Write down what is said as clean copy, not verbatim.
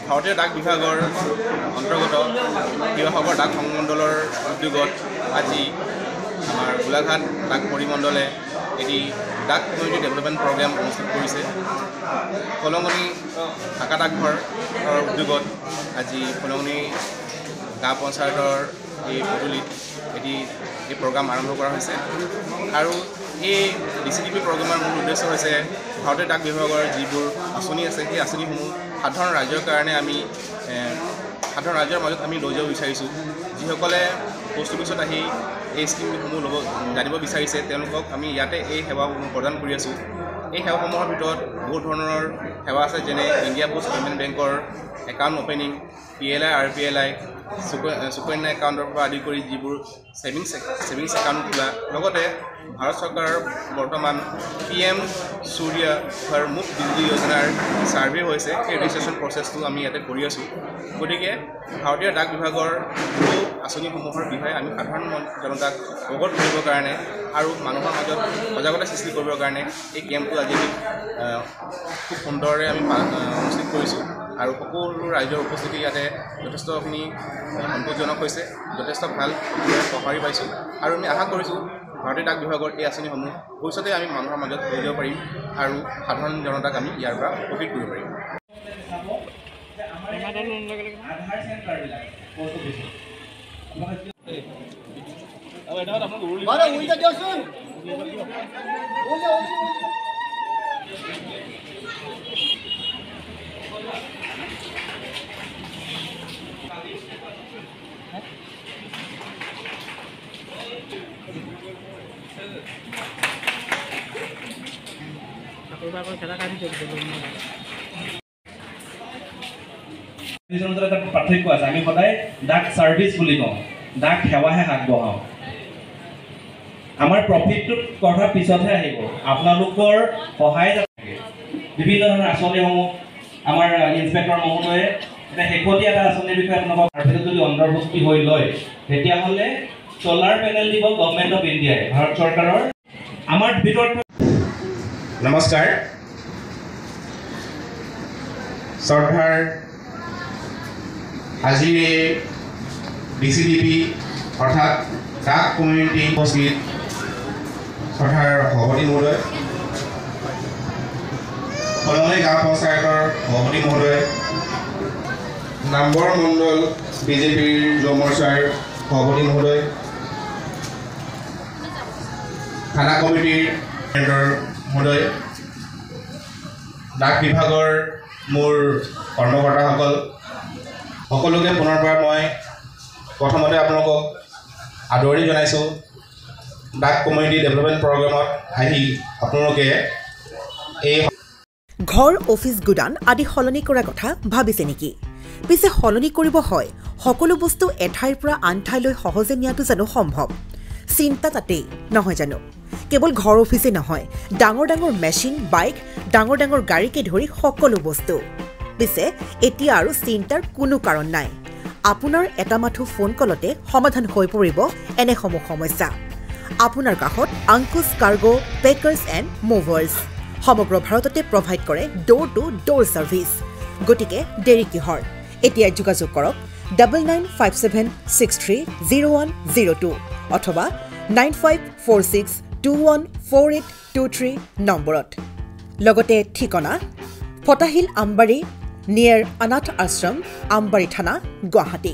ভাৰতীয় ডাক বিভাগৰ অন্তৰ্গত শিৱসাগৰ ডাক সংমণ্ডলৰ উদ্যোগত আজি আমাৰ গোলাঘাট ডাক পৰিমণ্ডলে এটি ডাক কমিউনিটি ডেভেলপমেণ্ট প্ৰগ্ৰাম অনুষ্ঠিত কৰিছে। ফলঙনি ঢাকা ডাকঘৰৰ উদ্যোগত আজি ফলঙনি গাঁও পঞ্চায়তৰ এই পদূলিত এই প্ৰগ্ৰাম আৰম্ভ কৰা হৈছে আৰু এই DCDP প্ৰগ্ৰামৰ মূল উদ্দেশ্য হৈছে ভাৰতীয় ডাক বিভাগৰ যিবোৰ আঁচনি আছে সেই আঁচনিসমূহ সাধাৰণ ৰাইজৰ কাৰণে সাধাৰণ ৰাইজৰ মাজত আমি লৈ যাব বিচাৰিছোঁ। যিসকলে পোষ্ট অফিচত আহি এই স্কিমসমূহ জানিব বিচাৰিছে তেওঁলোকক আমি ইয়াতে এই সেৱাসমূহ প্ৰদান কৰি আছোঁ। এই সেৱাসমূহৰ ভিতৰত বহুত ধৰণৰ সেৱা আছে, যেনে ইণ্ডিয়া পোষ্ট পেমেণ্ট বেংকৰ account opening, PLI RPLI, Sukanya একাউণ্টৰ পৰা আদি কৰি যিবোৰ ছেভিংছ একাউণ্ট খোলা, লগতে ভাৰত চৰকাৰৰ বৰ্তমান PM সূৰ্য ঘৰ মুফ্ত বিজুলী যোজনাৰ ছাৰ্ভে হৈছে, সেই ৰেজিষ্ট্ৰেশ্যন প্ৰচেছটো আমি ইয়াতে কৰি আছোঁ। গতিকে ভাৰতীয় ডাক বিভাগৰ এই আঁচনিসমূহৰ বিষয়ে আমি সাধাৰণ জনতাক অৱগত কৰিবৰ কাৰণে আৰু মানুহৰ মাজত সজাগতা সৃষ্টি কৰিবৰ কাৰণে এই কেম্পটো আজি খুব সুন্দৰৰে আমি অনুষ্ঠিত কৰিছোঁ আৰু সকলো ৰাইজৰ উপস্থিতি ইয়াতে যথেষ্টখিনি সন্তোষজনক হৈছে, যথেষ্ট ভাল সঁহাৰি পাইছোঁ আৰু আমি আশা কৰিছোঁ ভাৰতীয় ডাক বিভাগৰ এই আঁচনিসমূহ ভৱিষ্যতে আমি মানুহৰ মাজত লৈ যাব পাৰিম আৰু সাধাৰণ জনতাক আমি ইয়াৰ পৰা উপকৃত কৰিব পাৰিম। এটা পাৰ্থক্য আছে। আমি সদায় ডাক সাৰ্ভিস বুলি কওঁ, ডাক সেৱাহে আগবঢ়াওঁ। আমাৰ প্ৰফিটটো কৰাৰ পিছতহে আহিব আপোনালোকৰ সহায় বিভিন্ন ধৰণৰ আঁচনিসমূহ আমাৰ ইনস্পেক্টৰ মহোদয়ে শেহতীয়া এটা আঁচনিৰ বিষয়ে আপোনালোকক সাৰ্ভিসত যদি অন্তৰ্ভুক্তি হৈ লয় তেতিয়াহ'লে চলাৰ পেনেল দিব গভৰ্ণমেণ্ট অফ ইণ্ডিয়াই, ভাৰত চৰকাৰৰ। আমাৰ ভিতৰত নমস্কাৰ। শ্ৰদ্ধাৰ আজি DCDP অৰ্থাৎ ডাক কমিউনিটি উপস্থিত শ্ৰদ্ধাৰ সভাপতি মহোদয়, ফলঙনি গাঁও পঞ্চায়তৰ সভাপতি মহোদয়, নামবৰ মণ্ডল BJPৰ যুৱ মৰ্চাৰ সভাপতি মহোদয়, থানা কমিটিৰ মহোদয়, ডাক বিভাগৰ মোৰ কৰ্মকৰ্তাসকল, সকলোকে পুনৰবাৰ মই প্ৰথমতে আপোনালোকক আদৰণি জনাইছোঁ। ডাক কমিউনিটি ডেভেলপমেণ্ট প্ৰগ্ৰামত আহি আপোনালোকে এই ঘৰ, অফিচ, গুদান আদি সলনি কৰাৰ কথা ভাবিছে নেকি? পিছে সলনি কৰিব হয় সকলো বস্তু এঠাইৰ পৰা আন ঠাইলৈ সহজে নিয়াটো জানো সম্ভৱ? চিন্তা তাতেই নহয় জানো? কেৱল ঘৰ অফিচে নহয়, ডাঙৰ ডাঙৰ মেচিন, বাইক, ডাঙৰ ডাঙৰ গাড়ীকে ধৰি সকলো বস্তু। পিছে এতিয়া আৰু চিন্তাৰ কোনো কাৰণ নাই। আপোনাৰ এটা মাথো ফোন কলতে সমাধান হৈ পৰিব এনেসমূহ সমস্যা। আপোনাৰ কাষত আংকুশ কাৰ্গো পেকাৰ্ছ এণ্ড মুভাৰ্ছ সমগ্ৰ ভাৰততে প্ৰভাইড কৰে ডোৰ টু ডোৰ ছাৰ্ভিচ। গতিকে দেৰি কিহৰ? এতিয়া যোগাযোগ কৰক 9957630102 অথবা 9546214823 নম্বৰত। লগতে ঠিকনা ফটাহিল আমবাৰী নিয়েৰ অনাথ আশ্ৰম, আমবাৰী থানা, গুৱাহাটী।